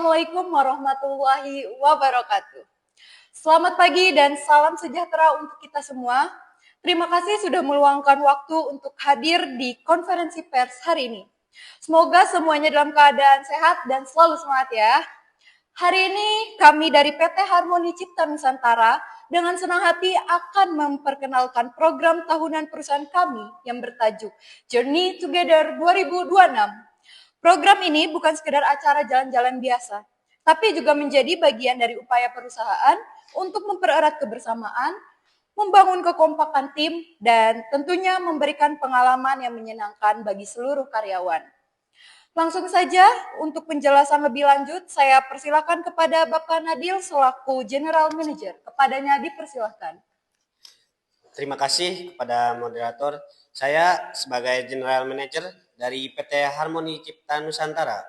Assalamualaikum warahmatullahi wabarakatuh. Selamat pagi dan salam sejahtera untuk kita semua. Terima kasih sudah meluangkan waktu untuk hadir di konferensi pers hari ini. Semoga semuanya dalam keadaan sehat dan selalu semangat ya. Hari ini kami dari PT Harmoni Cipta Nusantara dengan senang hati akan memperkenalkan program tahunan perusahaan kami yang bertajuk Journey Together 2026. Program ini bukan sekedar acara jalan-jalan biasa, tapi juga menjadi bagian dari upaya perusahaan untuk mempererat kebersamaan, membangun kekompakan tim, dan tentunya memberikan pengalaman yang menyenangkan bagi seluruh karyawan. Langsung saja, untuk penjelasan lebih lanjut, saya persilakan kepada Bapak Nadil selaku General Manager. Kepadanya dipersilakan. Terima kasih kepada moderator. Saya sebagai General Manager dari PT Harmoni Cipta Nusantara.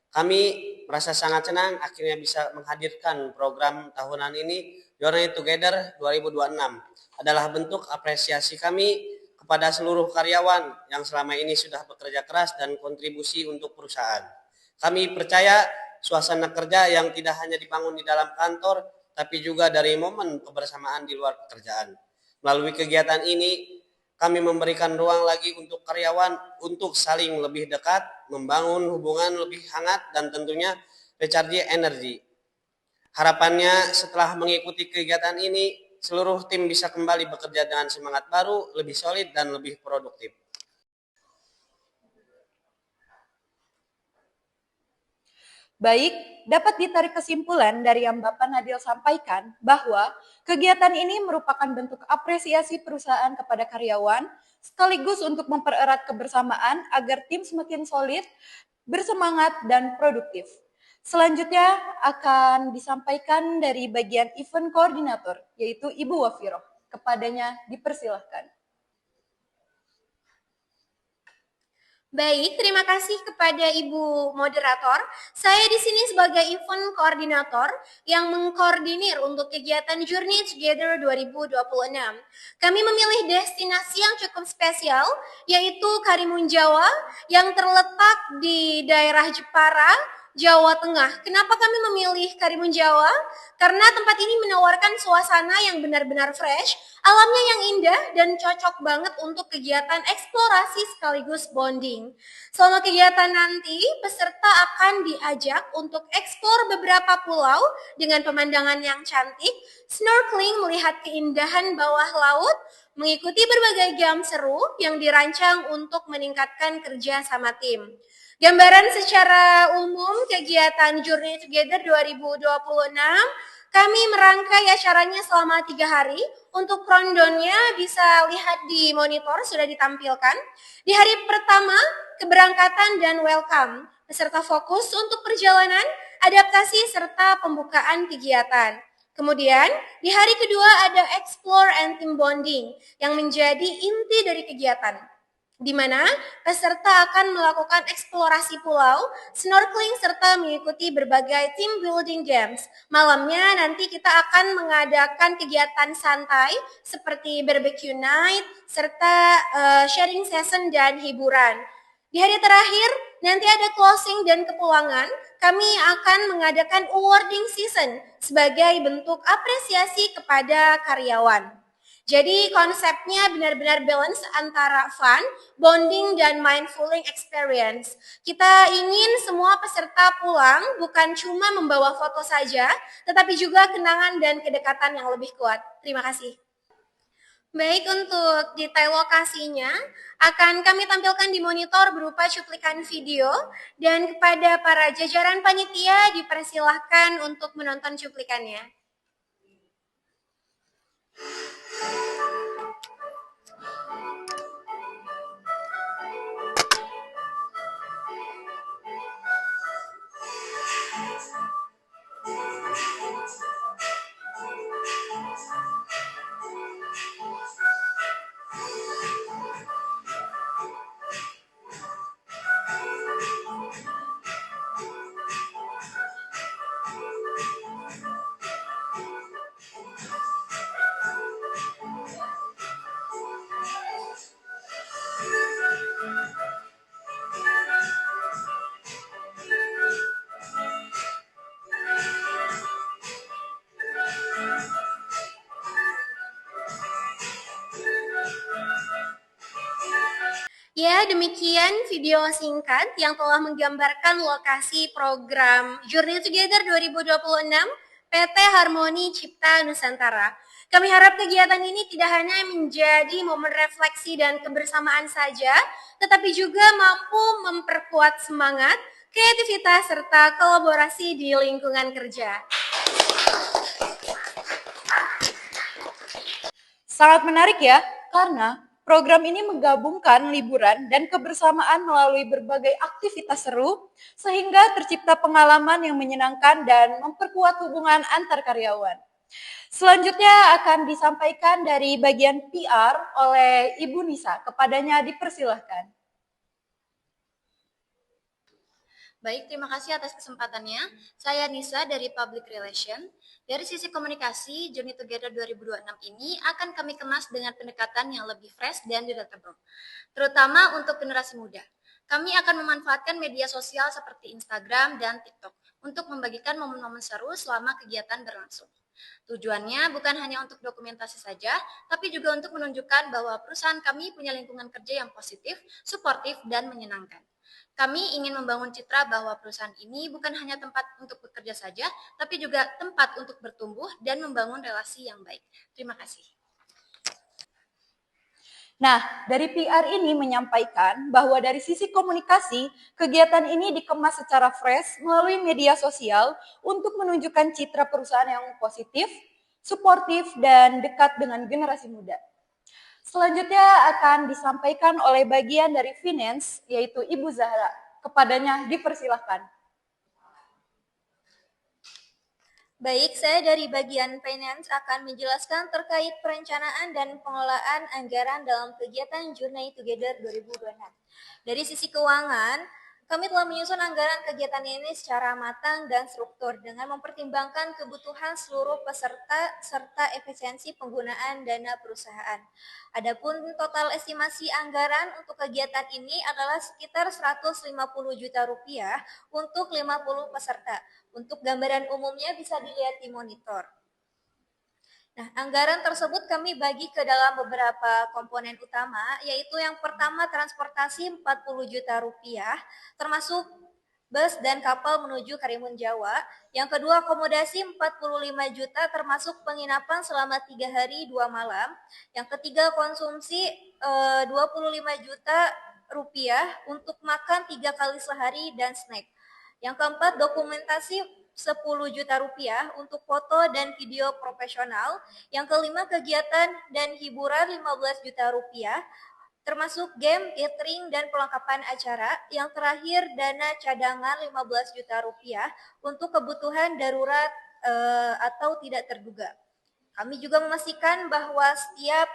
Kami merasa sangat senang akhirnya bisa menghadirkan program tahunan ini Journey Together 2026. Adalah bentuk apresiasi kami kepada seluruh karyawan yang selama ini sudah bekerja keras dan kontribusi untuk perusahaan. Kami percaya suasana kerja yang tidak hanya dibangun di dalam kantor, tapi juga dari momen kebersamaan di luar pekerjaan. Melalui kegiatan ini, kami memberikan ruang lagi untuk karyawan untuk saling lebih dekat, membangun hubungan lebih hangat, dan tentunya recharge energi. Harapannya setelah mengikuti kegiatan ini, seluruh tim bisa kembali bekerja dengan semangat baru, lebih solid, dan lebih produktif. Baik, dapat ditarik kesimpulan dari yang Bapak Nadil sampaikan bahwa kegiatan ini merupakan bentuk apresiasi perusahaan kepada karyawan sekaligus untuk mempererat kebersamaan agar tim semakin solid, bersemangat, dan produktif. Selanjutnya akan disampaikan dari bagian event koordinator, yaitu Ibu Wafiroh. Kepadanya dipersilahkan. Baik, terima kasih kepada Ibu Moderator. Saya di sini sebagai event koordinator yang mengkoordinir untuk kegiatan Journey Together 2026. Kami memilih destinasi yang cukup spesial, yaitu Karimun Jawa yang terletak di daerah Jepara, Jawa Tengah. Kenapa kami memilih Karimun Jawa? Karena tempat ini menawarkan suasana yang benar-benar fresh, alamnya yang indah dan cocok banget untuk kegiatan eksplorasi sekaligus bonding. Selama kegiatan nanti, peserta akan diajak untuk eksplor beberapa pulau dengan pemandangan yang cantik, snorkeling melihat keindahan bawah laut, mengikuti berbagai game seru yang dirancang untuk meningkatkan kerja sama tim. Gambaran secara umum kegiatan Journey Together 2026, kami merangkai acaranya selama 3 hari. Untuk rundown-nya bisa lihat di monitor, sudah ditampilkan. Di hari pertama, keberangkatan dan welcome. Peserta fokus untuk perjalanan, adaptasi, serta pembukaan kegiatan. Kemudian, di hari kedua ada explore and team bonding yang menjadi inti dari kegiatan, di mana peserta akan melakukan eksplorasi pulau, snorkeling, serta mengikuti berbagai team building games. Malamnya nanti kita akan mengadakan kegiatan santai seperti barbecue night, serta sharing session dan hiburan. Di hari terakhir, nanti ada closing dan kepulangan. Kami akan mengadakan awarding season sebagai bentuk apresiasi kepada karyawan. Jadi konsepnya benar-benar balance antara fun, bonding, dan mindfully experience. Kita ingin semua peserta pulang bukan cuma membawa foto saja, tetapi juga kenangan dan kedekatan yang lebih kuat. Terima kasih. Baik, untuk detail lokasinya akan kami tampilkan di monitor berupa cuplikan video, dan kepada para jajaran panitia dipersilahkan untuk menonton cuplikannya. Ya, demikian video singkat yang telah menggambarkan lokasi program Journey Together 2026 PT Harmoni Cipta Nusantara. Kami harap kegiatan ini tidak hanya menjadi momen refleksi dan kebersamaan saja, tetapi juga mampu memperkuat semangat, kreativitas, serta kolaborasi di lingkungan kerja. Sangat menarik ya, karena program ini menggabungkan liburan dan kebersamaan melalui berbagai aktivitas seru, sehingga tercipta pengalaman yang menyenangkan dan memperkuat hubungan antar karyawan. Selanjutnya akan disampaikan dari bagian PR oleh Ibu Nisa. Kepadanya dipersilahkan. Baik, terima kasih atas kesempatannya. Saya Nisa dari Public Relation. Dari sisi komunikasi, Journey Together 2026 ini akan kami kemas dengan pendekatan yang lebih fresh dan relatable, terutama untuk generasi muda. Kami akan memanfaatkan media sosial seperti Instagram dan TikTok untuk membagikan momen-momen seru selama kegiatan berlangsung. Tujuannya bukan hanya untuk dokumentasi saja, tapi juga untuk menunjukkan bahwa perusahaan kami punya lingkungan kerja yang positif, suportif, dan menyenangkan. Kami ingin membangun citra bahwa perusahaan ini bukan hanya tempat untuk bekerja saja, tapi juga tempat untuk bertumbuh dan membangun relasi yang baik. Terima kasih. Nah, dari PR ini menyampaikan bahwa dari sisi komunikasi, kegiatan ini dikemas secara fresh melalui media sosial untuk menunjukkan citra perusahaan yang positif, suportif, dan dekat dengan generasi muda. Selanjutnya akan disampaikan oleh bagian dari Finance, yaitu Ibu Zahra. Kepadanya dipersilahkan. Baik, saya dari bagian Finance akan menjelaskan terkait perencanaan dan pengelolaan anggaran dalam kegiatan Journey Together 2026. Dari sisi keuangan, kami telah menyusun anggaran kegiatan ini secara matang dan struktur dengan mempertimbangkan kebutuhan seluruh peserta serta efisiensi penggunaan dana perusahaan. Adapun total estimasi anggaran untuk kegiatan ini adalah sekitar 150 juta rupiah untuk 50 peserta. Untuk gambaran umumnya bisa dilihat di monitor. Nah, anggaran tersebut kami bagi ke dalam beberapa komponen utama, yaitu yang pertama transportasi 40 juta rupiah, termasuk bus dan kapal menuju Karimun Jawa. Yang kedua akomodasi 45 juta termasuk penginapan selama 3 hari 2 malam. Yang ketiga konsumsi 25 juta rupiah untuk makan 3 kali sehari dan snack. Yang keempat, dokumentasi 10 juta rupiah untuk foto dan video profesional. Yang kelima, kegiatan dan hiburan 15 juta rupiah, termasuk game, catering, dan perlengkapan acara. Yang terakhir, dana cadangan 15 juta rupiah untuk kebutuhan darurat atau tidak terduga. Kami juga memastikan bahwa setiap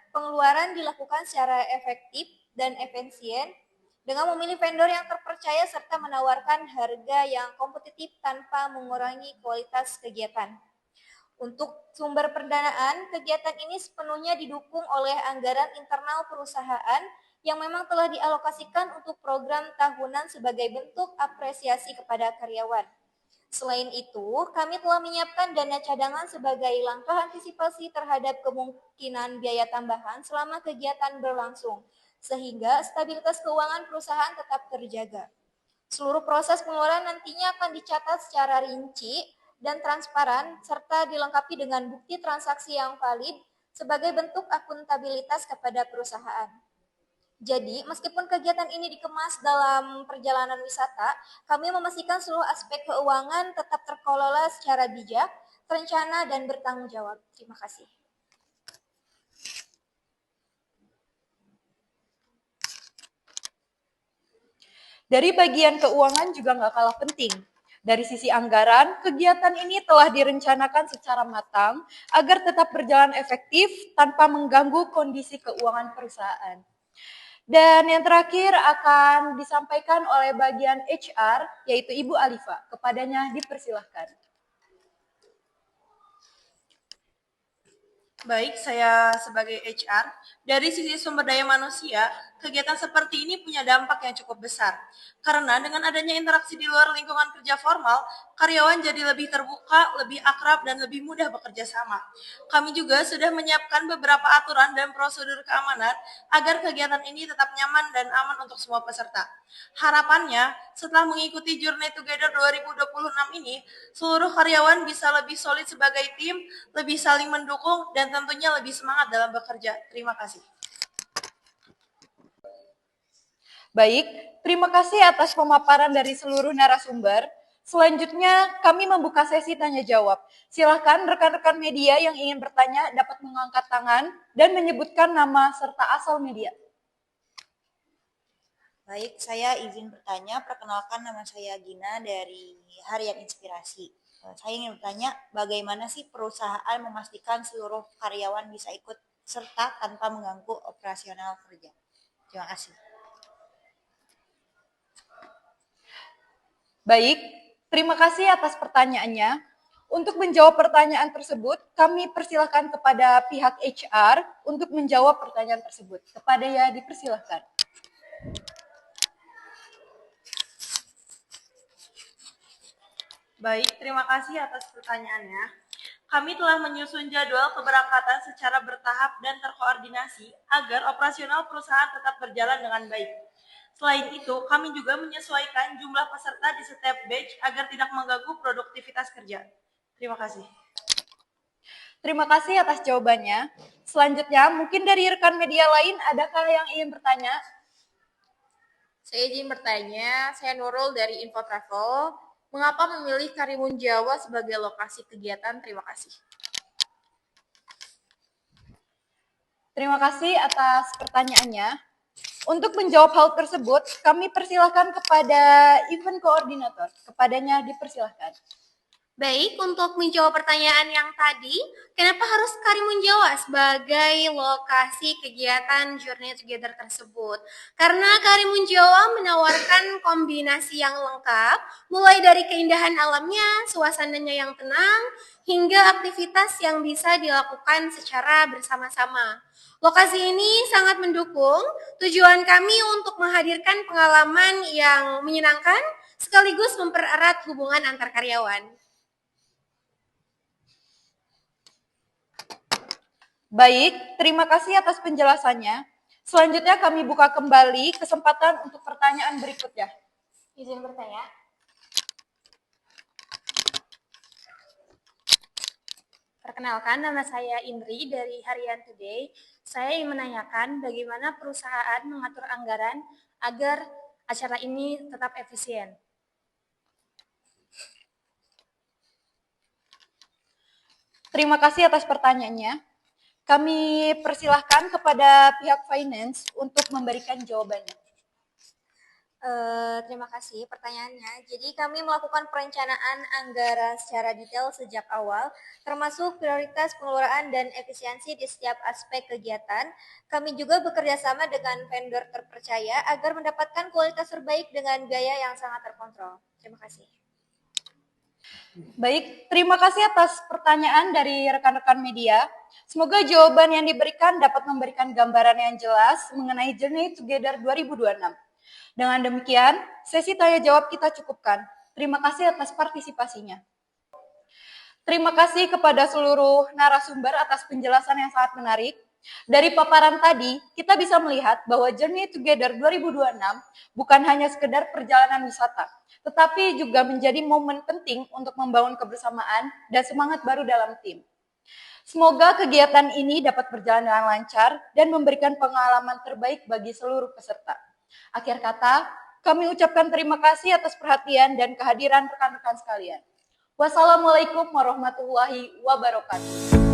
pengeluaran dilakukan secara efektif dan efisien, dengan memilih vendor yang terpercaya serta menawarkan harga yang kompetitif tanpa mengurangi kualitas kegiatan. Untuk sumber pendanaan, kegiatan ini sepenuhnya didukung oleh anggaran internal perusahaan yang memang telah dialokasikan untuk program tahunan sebagai bentuk apresiasi kepada karyawan. Selain itu, kami telah menyiapkan dana cadangan sebagai langkah antisipasi terhadap kemungkinan biaya tambahan selama kegiatan berlangsung, sehingga stabilitas keuangan perusahaan tetap terjaga. Seluruh proses pengeluaran nantinya akan dicatat secara rinci dan transparan, serta dilengkapi dengan bukti transaksi yang valid sebagai bentuk akuntabilitas kepada perusahaan. Jadi, meskipun kegiatan ini dikemas dalam perjalanan wisata, kami memastikan seluruh aspek keuangan tetap terkelola secara bijak, terencana, dan bertanggung jawab. Terima kasih. Dari bagian keuangan juga nggak kalah penting. Dari sisi anggaran, kegiatan ini telah direncanakan secara matang agar tetap berjalan efektif tanpa mengganggu kondisi keuangan perusahaan. Dan yang terakhir akan disampaikan oleh bagian HR, yaitu Ibu Alifa. Kepadanya dipersilahkan. Baik, saya sebagai HR, dari sisi sumber daya manusia, kegiatan seperti ini punya dampak yang cukup besar. Karena dengan adanya interaksi di luar lingkungan kerja formal, karyawan jadi lebih terbuka, lebih akrab, dan lebih mudah bekerja sama. Kami juga sudah menyiapkan beberapa aturan dan prosedur keamanan agar kegiatan ini tetap nyaman dan aman untuk semua peserta. Harapannya, setelah mengikuti Journey Together 2026 ini, seluruh karyawan bisa lebih solid sebagai tim, lebih saling mendukung, dan tentunya lebih semangat dalam bekerja. Terima kasih. Baik, terima kasih atas pemaparan dari seluruh narasumber. Selanjutnya, kami membuka sesi tanya jawab. Silakan rekan-rekan media yang ingin bertanya dapat mengangkat tangan dan menyebutkan nama serta asal media. Baik, saya izin bertanya. Perkenalkan, nama saya Gina dari Harian Inspirasi. Saya ingin bertanya, bagaimana sih perusahaan memastikan seluruh karyawan bisa ikut serta tanpa mengganggu operasional kerja? Terima kasih. Baik, terima kasih atas pertanyaannya. Untuk menjawab pertanyaan tersebut, kami persilahkan kepada pihak HR untuk menjawab pertanyaan tersebut. Kepada ya, dipersilahkan. Baik, terima kasih atas pertanyaannya. Kami telah menyusun jadwal keberangkatan secara bertahap dan terkoordinasi agar operasional perusahaan tetap berjalan dengan baik. Selain itu, kami juga menyesuaikan jumlah peserta di setiap batch agar tidak mengganggu produktivitas kerja. Terima kasih. Terima kasih atas jawabannya. Selanjutnya, mungkin dari rekan media lain, adakah yang ingin bertanya? Saya izin bertanya, saya Nurul dari Info Travel. Mengapa memilih Karimun Jawa sebagai lokasi kegiatan? Terima kasih. Terima kasih atas pertanyaannya. Untuk menjawab hal tersebut, kami persilahkan kepada event koordinator. Kepadanya dipersilahkan. Baik, untuk menjawab pertanyaan yang tadi, kenapa harus Karimun Jawa sebagai lokasi kegiatan Journey Together tersebut? Karena Karimun Jawa menawarkan kombinasi yang lengkap, mulai dari keindahan alamnya, suasananya yang tenang, hingga aktivitas yang bisa dilakukan secara bersama-sama. Lokasi ini sangat mendukung tujuan kami untuk menghadirkan pengalaman yang menyenangkan, sekaligus mempererat hubungan antar karyawan. Baik, terima kasih atas penjelasannya. Selanjutnya kami buka kembali kesempatan untuk pertanyaan berikutnya. Izin bertanya. Perkenalkan, nama saya Indri dari Harian Today. Saya ingin menanyakan bagaimana perusahaan mengatur anggaran agar acara ini tetap efisien. Terima kasih atas pertanyaannya. Kami persilahkan kepada pihak finance untuk memberikan jawabannya. Terima kasih pertanyaannya. Jadi kami melakukan perencanaan anggaran secara detail sejak awal, termasuk prioritas pengelolaan dan efisiensi di setiap aspek kegiatan. Kami juga bekerja sama dengan vendor terpercaya agar mendapatkan kualitas terbaik dengan biaya yang sangat terkontrol. Terima kasih. Baik, terima kasih atas pertanyaan dari rekan-rekan media. Semoga jawaban yang diberikan dapat memberikan gambaran yang jelas mengenai Journey Together 2026. Dengan demikian, sesi tanya jawab kita cukupkan. Terima kasih atas partisipasinya. Terima kasih kepada seluruh narasumber atas penjelasan yang sangat menarik. Dari paparan tadi, kita bisa melihat bahwa Journey Together 2026 bukan hanya sekedar perjalanan wisata, tetapi juga menjadi momen penting untuk membangun kebersamaan dan semangat baru dalam tim. Semoga kegiatan ini dapat berjalan dengan lancar dan memberikan pengalaman terbaik bagi seluruh peserta. Akhir kata, kami ucapkan terima kasih atas perhatian dan kehadiran rekan-rekan sekalian. Wassalamualaikum warahmatullahi wabarakatuh.